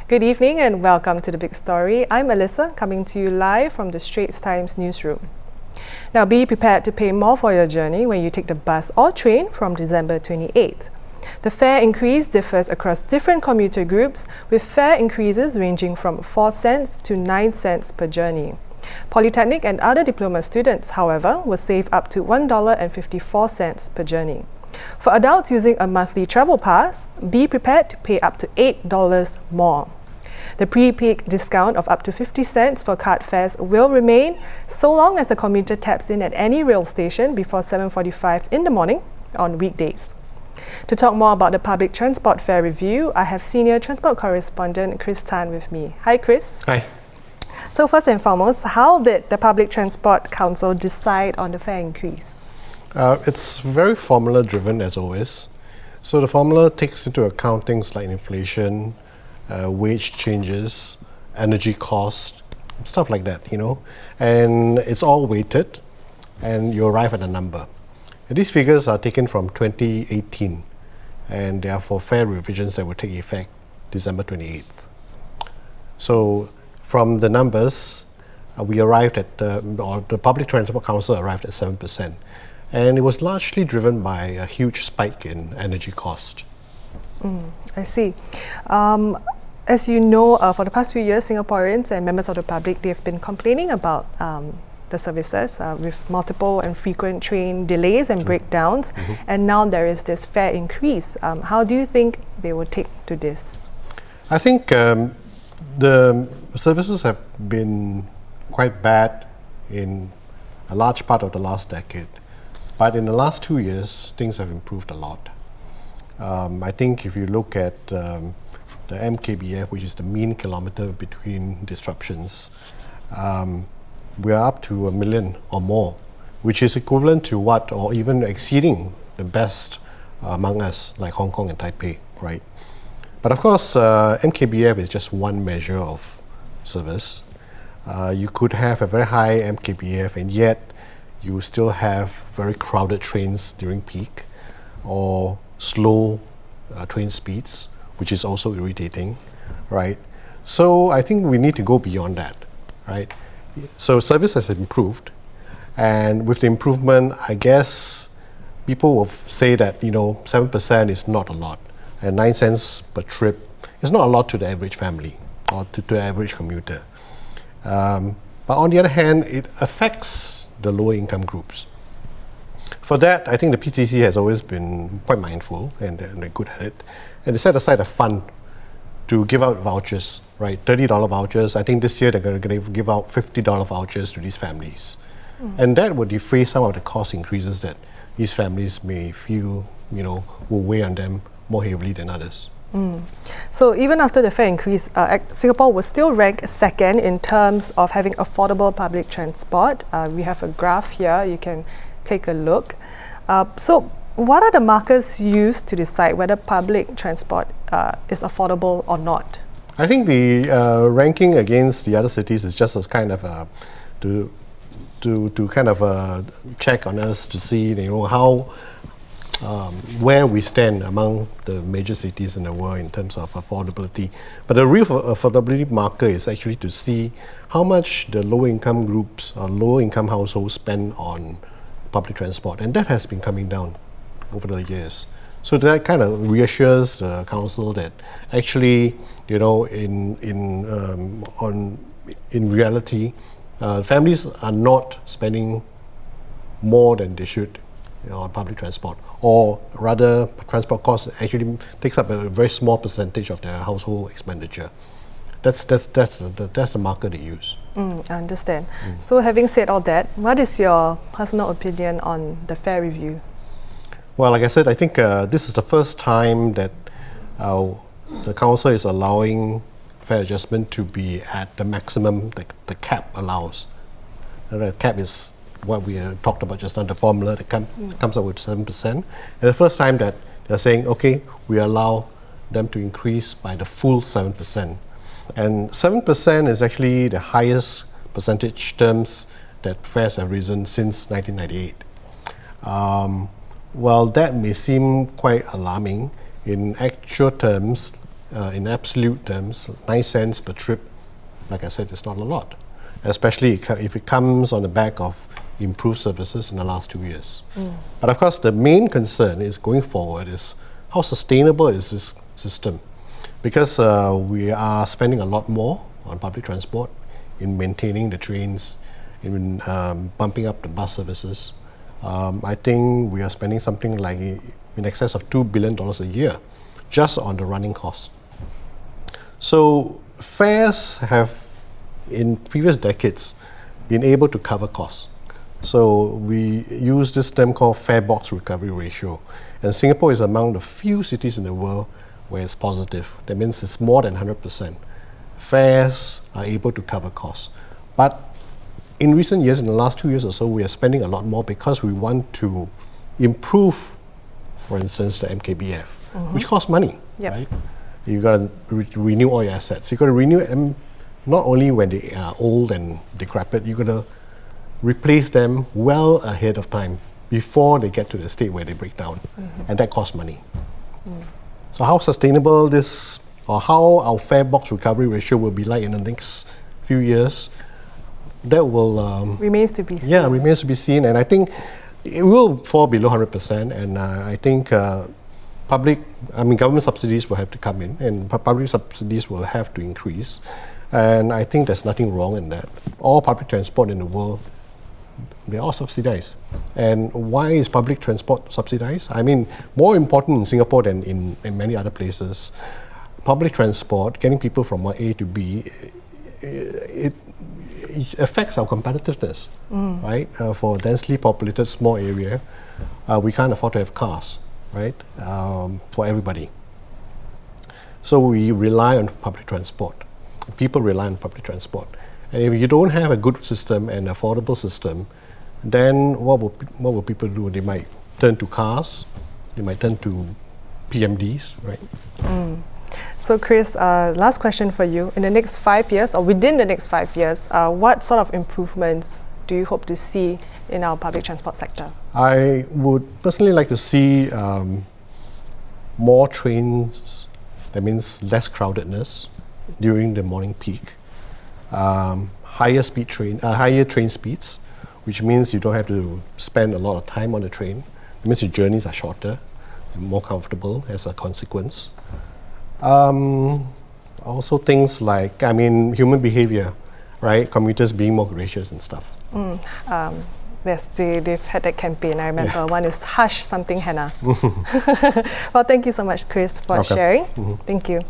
Good evening and welcome to The Big Story. I'm Alyssa, coming to you live from the Straits Times newsroom. Now, be prepared to pay more for your journey when you take the bus or train from December 28th. The fare increase differs across different commuter groups, with fare increases ranging from 4 cents to 9 cents per journey. Polytechnic and other diploma students, however, will save up to $1.54 per journey. For adults using a monthly travel pass, be prepared to pay up to $8 more. The pre-peak discount of up to 50 cents for card fares will remain so long as the commuter taps in at any rail station before 7:45 in the morning on weekdays. To talk more about the public transport fare review, I have senior transport correspondent Tan with me. Hi, Chris. Hi. So first and foremost, how did the Public Transport Council decide on the fare increase? It's very formula driven as always. So the formula takes into account things like inflation, wage changes, energy cost, stuff like that, and it's all weighted and you arrive at a number. And these figures are taken from 2018 and they are for fare revisions that will take effect December 28th. So from the numbers, we arrived at, or the Public Transport Council arrived at 7%. And it was largely driven by a huge spike in energy cost. I see. As you know, for the past few years, Singaporeans and members of the public, they've been complaining about the services with multiple and frequent train delays and breakdowns. And now there is this fare increase. How do you think they will take to this? I think the services have been quite bad in a large part of the last decade. But in the last 2 years, things have improved a lot. I think if you look at the MKBF, which is the mean kilometer between disruptions, we are up to 1 million or more, which is equivalent to what, or even exceeding the best among us, like Hong Kong and Taipei, right? But of course, MKBF is just one measure of service. You could have a very high MKBF and yet you still have very crowded trains during peak or slow train speeds, which is also irritating, right? So I think we need to go beyond that, right? So service has improved, and with the improvement, I guess people will say that 7% is not a lot, and 9 cents per trip is not a lot to the average family or to the average commuter. But on the other hand, it affects the lower income groups. For that, I think the PTC has always been quite mindful and they're good at it. And they set aside a fund to give out vouchers, right? $30 vouchers. I think this year they're going to give out $50 vouchers to these families. And that would defray some of the cost increases that these families may feel, will weigh on them more heavily than others. So even after the fare increase, Singapore will still rank second in terms of having affordable public transport. We have a graph here, you can take a look. So what are the markers used to decide whether public transport is affordable or not? I think the ranking against the other cities is just as kind of to kind of check on us to see how where we stand among the major cities in the world in terms of affordability. But the real affordability marker is actually to see how much the low-income groups or low-income households spend on public transport, and that has been coming down over the years. So that kind of reassures the council that actually, in reality, families are not spending more than they should on public transport, or rather transport costs actually takes up a very small percentage of their household expenditure. That's the marker they use. I understand. So having said all that, what is your personal opinion on the fare review? Well, like I said, I think this is the first time that the council is allowing fare adjustment to be at the maximum the cap allows. The cap is what we talked about just now, the formula that comes up with 7%. And the first time that they're saying, okay, we allow them to increase by the full 7%. And 7% is actually the highest percentage terms that fares have risen since 1998. Well, that may seem quite alarming. In actual terms, in absolute terms, 9 cents per trip, like I said, is not a lot, especially if it comes on the back of improved services in the last 2 years. But of course, the main concern is going forward is how sustainable is this system? Because we are spending a lot more on public transport, in maintaining the trains, in bumping up the bus services. I think we are spending something like in excess of $2 billion a year just on the running costs. So fares have, in previous decades, been able to cover costs. So we use this term called fare box recovery ratio. And Singapore is among the few cities in the world where it's positive. That means it's more than 100%. Fares are able to cover costs. But in recent years, in the last 2 years or so, we are spending a lot more because we want to improve, for instance, the MKBF, which costs money, right? You got to renew all your assets. You got to renew them not only when they are old and decrepit. You got to replace them well ahead of time before they get to the state where they break down, and that costs money. So how sustainable this, or how our fare box recovery ratio will be like in the next few years, that will remains to be seen. Yeah, remains to be seen, and I think it will fall below 100%. And I think government subsidies will have to come in, and public subsidies will have to increase. And I think there's nothing wrong in that. All public transport in the world, they're all subsidized. And why is public transport subsidized? I mean, more important in Singapore than in many other places. Public transport, getting people from one A to B, it affects our competitiveness, right? For a densely populated small area, we can't afford to have cars, right? For everybody. So we rely on public transport. People rely on public transport. And if you don't have a good system, an affordable system, then what will people do? They might turn to cars, they might turn to PMDs, right? So Chris, last question for you. In the next 5 years, or within the next 5 years, what sort of improvements do you hope to see in our public transport sector? I would personally like to see more trains, that means less crowdedness during the morning peak. Higher train speeds, which means you don't have to spend a lot of time on the train. It means your journeys are shorter and more comfortable as a consequence. Also things like, human behavior, right? Commuters being more gracious and stuff. Yes, they've had that campaign. I remember one is Hush Something Hannah. Well, thank you so much, Chris, for sharing. Thank you.